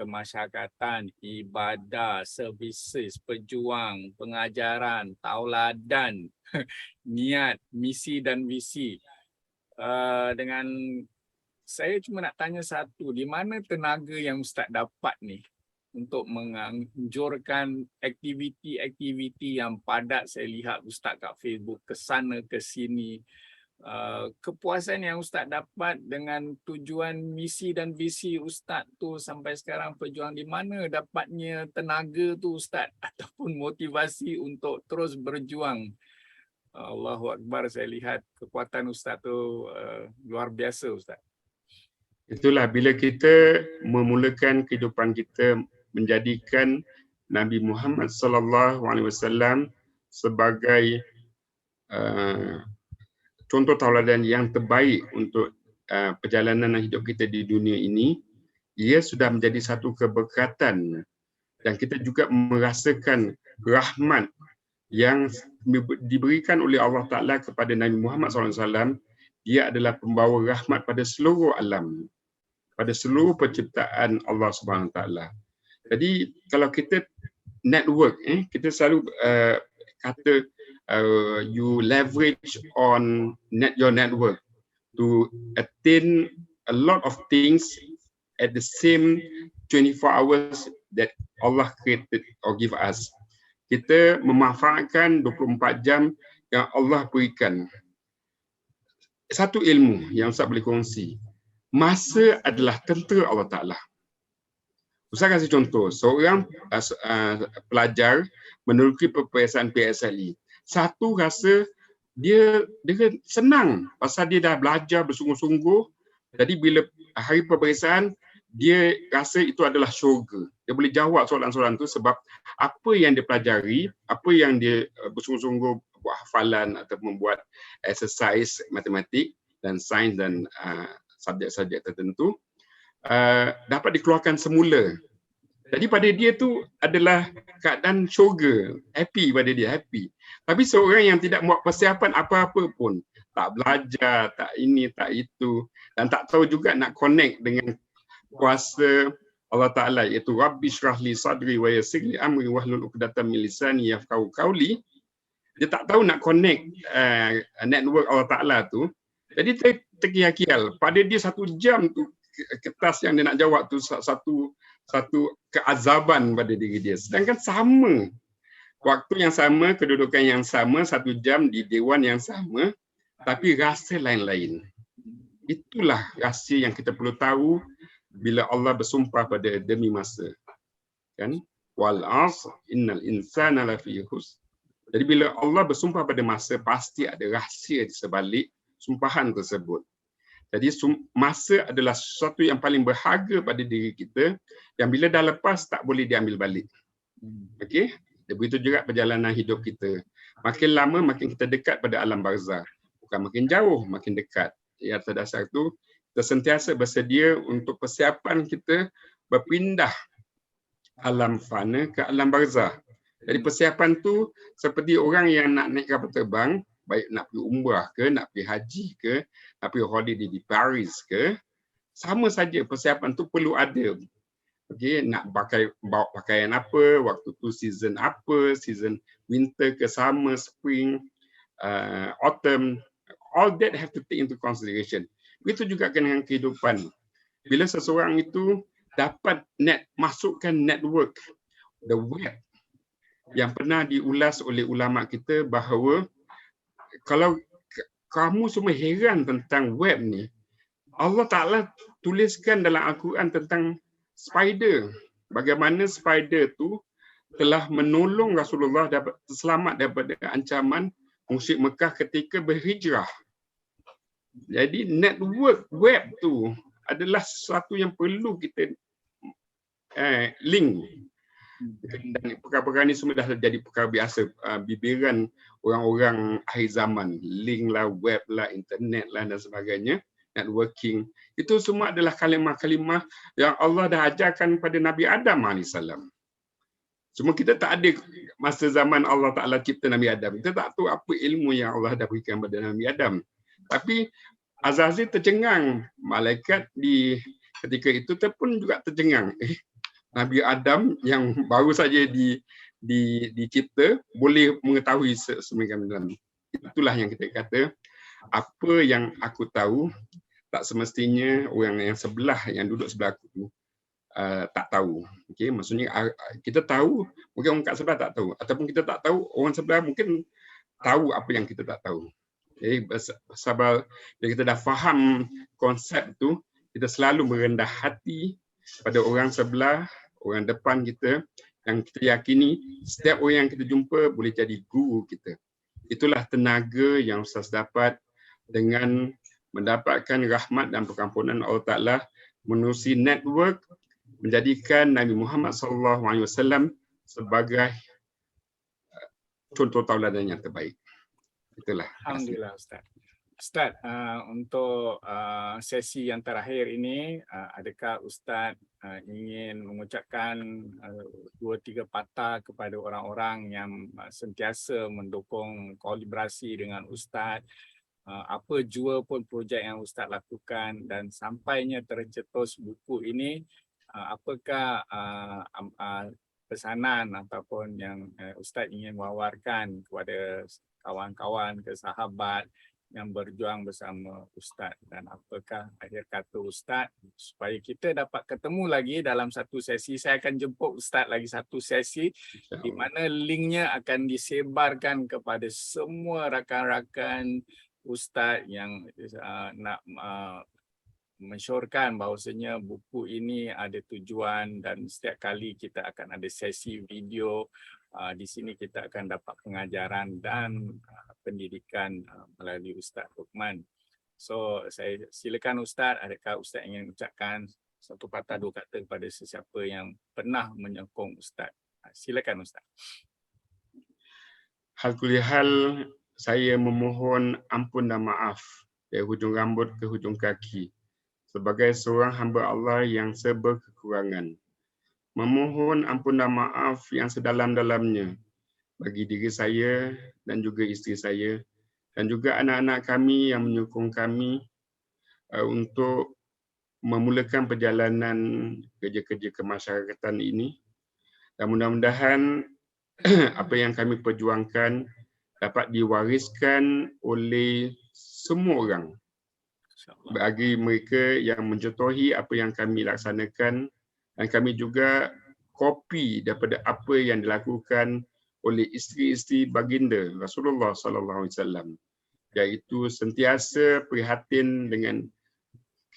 kemasyarakatan, ibadah, services, pejuang, pengajaran, tauladan, niat, misi dan visi. Dengan saya cuma nak tanya satu, di mana tenaga yang Ustaz dapat ni untuk menganjurkan aktiviti-aktiviti yang padat saya lihat Ustaz kat Facebook, ke sana ke sini. Kepuasan yang Ustaz dapat dengan tujuan misi dan visi Ustaz tu sampai sekarang pejuang, di mana dapatnya tenaga tu Ustaz ataupun motivasi untuk terus berjuang? Allahu Akbar, saya lihat kekuatan Ustaz tu luar biasa Ustaz. Itulah bila kita memulakan kehidupan kita menjadikan Nabi Muhammad sallallahu alaihi wasallam sebagai contoh tauladan yang terbaik untuk perjalanan hidup kita di dunia ini, ia sudah menjadi satu keberkatan dan kita juga merasakan rahmat yang diberikan oleh Allah Ta'ala kepada Nabi Muhammad SAW. Dia adalah pembawa rahmat pada seluruh alam, pada seluruh penciptaan Allah Subhanahu Ta'ala. Jadi kalau kita network, kita selalu kata you leverage on your network to attain a lot of things at the same 24 hours that Allah created or give us. Kita memanfaatkan 24 jam yang Allah berikan. Satu ilmu yang Ustaz boleh kongsi. Masa adalah tentera Allah Ta'ala. Ustaz kasih contoh, seorang pelajar meneruki peperiksaan PSLE. Satu rasa dia senang pasal dia dah belajar bersungguh-sungguh. Jadi bila hari peperiksaan, dia rasa itu adalah syurga. Dia boleh jawab soalan-soalan tu sebab apa yang dia pelajari, apa yang dia bersungguh-sungguh buat hafalan atau membuat exercise matematik dan sains dan subjek-subjek tertentu dapat dikeluarkan semula. Jadi pada dia tu adalah keadaan syurga, happy pada dia, happy. Tapi seorang yang tidak buat persiapan apa-apa pun, tak belajar, tak ini, tak itu, dan tak tahu juga nak connect dengan kuasa Allah Ta'ala, iaitu Rabbi syrahli sadri wa yassir li amri wahlul 'uqdatam min lisani yafqahu qawli. Dia tak tahu nak connect network Allah Ta'ala tu. Jadi terkial-kial. Pada dia 1 jam tu, kertas yang dia nak jawab tu satu keazaban pada diri dia. Sedangkan sama, waktu yang sama, kedudukan yang sama, 1 jam di dewan yang sama, tapi rasa lain-lain. Itulah rahsia yang kita perlu tahu bila Allah bersumpah pada demi masa. Kan? Wal 'asr innal insana lafi khusr. Jadi bila Allah bersumpah pada masa, pasti ada rahsia di sebalik sumpahan tersebut. Jadi masa adalah sesuatu yang paling berharga pada diri kita, yang bila dah lepas tak boleh diambil balik. Okey? Begitu juga perjalanan hidup kita. Makin lama makin kita dekat pada alam barzah. Bukan makin jauh, makin dekat. Ya, atas dasar itu kita sentiasa bersedia untuk persiapan kita berpindah alam fana ke alam barzah. Jadi persiapan tu seperti orang yang nak naik kapal terbang, baik nak pergi umrah ke, nak pergi haji ke, nak pergi holiday di Paris ke, sama saja persiapan tu perlu ada. Okey, nak bawa pakaian apa, waktu tu season apa, season winter ke summer, spring, autumn, all that have to take into consideration. Begitu juga dengan kehidupan. Bila seseorang itu dapat masukkan network, the web, yang pernah diulas oleh ulama kita bahawa kalau kamu semua heran tentang web ni, Allah Ta'ala tuliskan dalam Al-Quran tentang spider. Bagaimana spider tu telah menolong Rasulullah dapat selamat daripada ancaman musyrik Mekah ketika berhijrah. Jadi network web tu adalah sesuatu yang perlu kita link. Dan perkara-perkara ni semua dah jadi perkara biasa, bibiran orang-orang akhir zaman. Link lah, web lah, internet lah dan sebagainya, networking. Itu semua adalah kalimah-kalimah yang Allah dah ajarkan pada Nabi Adam AS. Cuma kita tak ada masa zaman Allah Ta'ala cipta Nabi Adam. Kita tak tahu apa ilmu yang Allah dah berikan pada Nabi Adam. Tapi Azazil tercengang. Malaikat di ketika itu pun juga tercengang. Nabi Adam yang baru saja dicipta boleh mengetahui semacam itu. Itulah yang kita kata, apa yang aku tahu tak semestinya orang yang sebelah, yang duduk sebelah aku tu tak tahu. Okey, maksudnya kita tahu, mungkin orang kat sebelah tak tahu, ataupun kita tak tahu, orang sebelah mungkin tahu apa yang kita tak tahu. Okey, sebab bila kita dah faham konsep tu, kita selalu merendah hati pada orang sebelah, orang depan kita, yang kita yakini setiap orang yang kita jumpa boleh jadi guru kita. Itulah tenaga yang Ustaz dapat dengan mendapatkan rahmat dan pengampunan Allah Ta'ala menerusi network, menjadikan Nabi Muhammad SAW sebagai contoh tauladan yang terbaik. Itulah. Alhamdulillah Ustaz. Ustaz, untuk sesi yang terakhir ini, adakah Ustaz ingin mengucapkan 2-3 patah kepada orang-orang yang sentiasa mendukung kolaborasi dengan Ustaz, apa jua pun projek yang Ustaz lakukan, dan sampainya tercetus buku ini, apakah pesanan ataupun yang Ustaz ingin wawarkan kepada kawan-kawan, ke sahabat yang berjuang bersama Ustaz, dan apakah akhir kata Ustaz supaya kita dapat ketemu lagi dalam satu sesi. Saya akan jemput Ustaz lagi satu sesi di mana linknya akan disebarkan kepada semua rakan-rakan Ustaz yang nak mensyorkan bahawasanya buku ini ada tujuan, dan setiap kali kita akan ada sesi video. Di sini kita akan dapat pengajaran dan pendidikan melalui Ustaz Luqman. So saya silakan Ustaz, adakah Ustaz ingin ucapkan satu patah dua kata kepada sesiapa yang pernah menyokong Ustaz? Silakan Ustaz. Hal kulihal, saya memohon ampun dan maaf dari hujung rambut ke hujung kaki sebagai seorang hamba Allah yang serba kekurangan. Memohon ampun dan maaf yang sedalam-dalamnya bagi diri saya dan juga isteri saya dan juga anak-anak kami yang menyokong kami untuk memulakan perjalanan kerja-kerja kemasyarakatan ini. Dan mudah-mudahan apa yang kami perjuangkan dapat diwariskan oleh semua orang bagi mereka yang mencontohi apa yang kami laksanakan, dan kami juga kopi daripada apa yang dilakukan oleh isteri-isteri baginda Rasulullah SAW, iaitu sentiasa prihatin dengan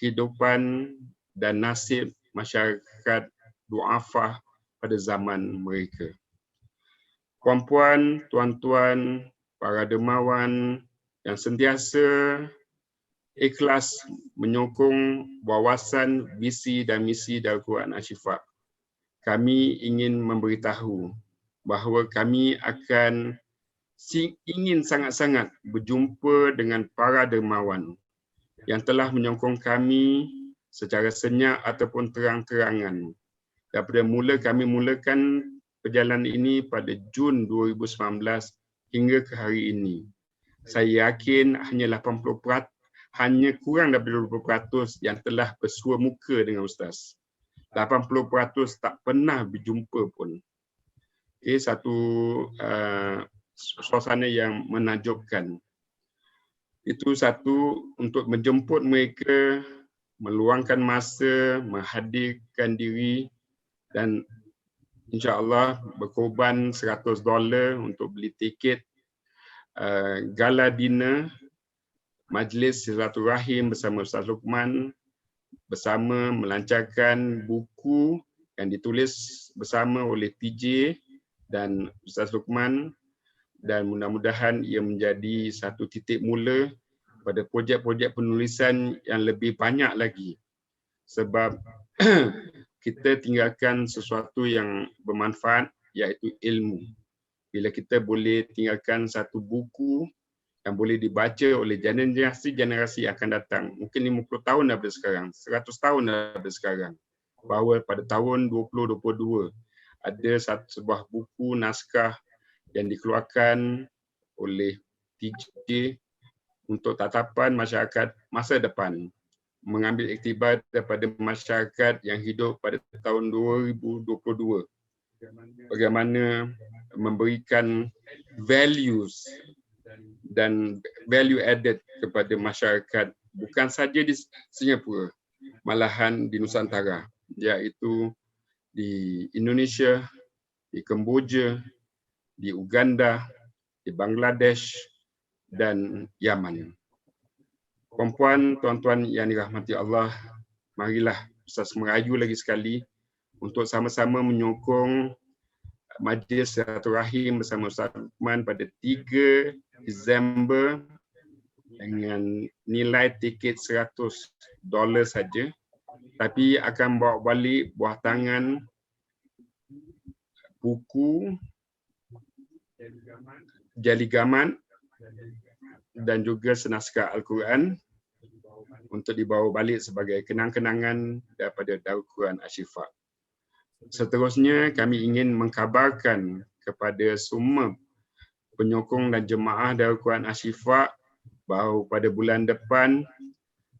kehidupan dan nasib masyarakat du'afah pada zaman mereka. Puan-puan, tuan-tuan, para dermawan yang sentiasa ikhlas menyokong wawasan, visi dan misi Darul-Quran Ashifa. Kami ingin memberitahu bahawa kami akan ingin sangat-sangat berjumpa dengan para dermawan yang telah menyokong kami secara senyap ataupun terang-terangan. Daripada mula kami mulakan perjalanan ini pada Jun 2019 hingga ke hari ini. Saya yakin hanya 80%, hanya kurang daripada 20% yang telah bersua muka dengan Ustaz. 80% tak pernah berjumpa pun. Okay, satu suasana yang menakjubkan. Itu satu, untuk menjemput mereka, meluangkan masa, menghadirkan diri dan insya-Allah berkorban $100 untuk beli tiket gala dinner majlis silaturahim bersama Ustaz Luqman, bersama melancarkan buku yang ditulis bersama oleh PJ dan Ustaz Luqman, dan mudah-mudahan ia menjadi satu titik mula pada projek-projek penulisan yang lebih banyak lagi, sebab kita tinggalkan sesuatu yang bermanfaat, iaitu ilmu. Bila kita boleh tinggalkan satu buku yang boleh dibaca oleh generasi-generasi akan datang, mungkin 50 tahun daripada sekarang, 100 tahun daripada sekarang, bahawa pada tahun 2022 ada sebuah buku naskah yang dikeluarkan oleh TJ untuk tatapan masyarakat masa depan. mengambil iktibar daripada masyarakat yang hidup pada tahun 2022. Bagaimana memberikan values dan value added kepada masyarakat bukan saja di Singapura, malahan di Nusantara, iaitu di Indonesia, di Kemboja, di Uganda, di Bangladesh dan Yaman. Puan-puan, tuan-tuan yang dirahmati Allah, marilah Ustaz merayu lagi sekali untuk sama-sama menyokong Majlis Silaturahim bersama Ustaz Luqman pada 3 Disember dengan nilai tiket $100 saja, tapi akan bawa balik buah tangan, buku, jali gaman dan juga senaskah Al-Quran untuk dibawa balik sebagai kenang-kenangan daripada Darul Quran Ashifa. Seterusnya, kami ingin mengkabarkan kepada semua penyokong dan jemaah Darul Quran Ashifa bahawa pada bulan depan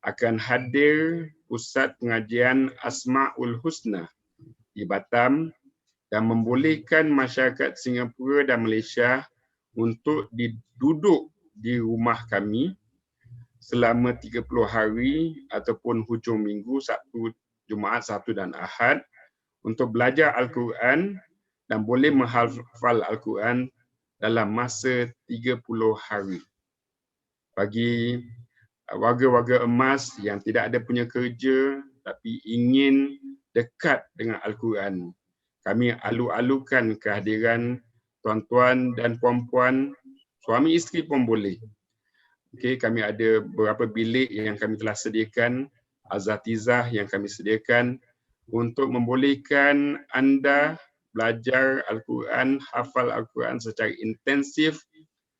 akan hadir pusat pengajian Asma'ul Husna di Batam dan membolehkan masyarakat Singapura dan Malaysia untuk duduk di rumah kami selama 30 hari ataupun hujung minggu, Sabtu, Jumaat, Sabtu dan Ahad untuk belajar Al-Quran dan boleh menghafal Al-Quran dalam masa 30 hari. Bagi warga-warga emas yang tidak ada punya kerja tapi ingin dekat dengan Al-Quran, kami alu-alukan kehadiran tuan-tuan dan puan-puan, suami isteri pun boleh. Okey, kami ada beberapa bilik yang kami telah sediakan, azatizah yang kami sediakan untuk membolehkan anda belajar Al-Quran, hafal Al-Quran secara intensif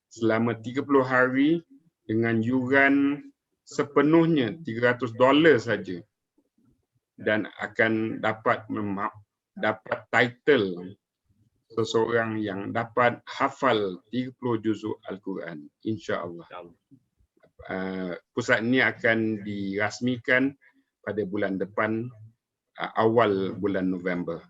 selama 30 hari dengan yuran sepenuhnya $300 saja dan akan dapat title seseorang yang dapat hafal 30 juzuk Al-Quran, insya-Allah. Pusat ini akan dirasmikan pada bulan depan, awal bulan November.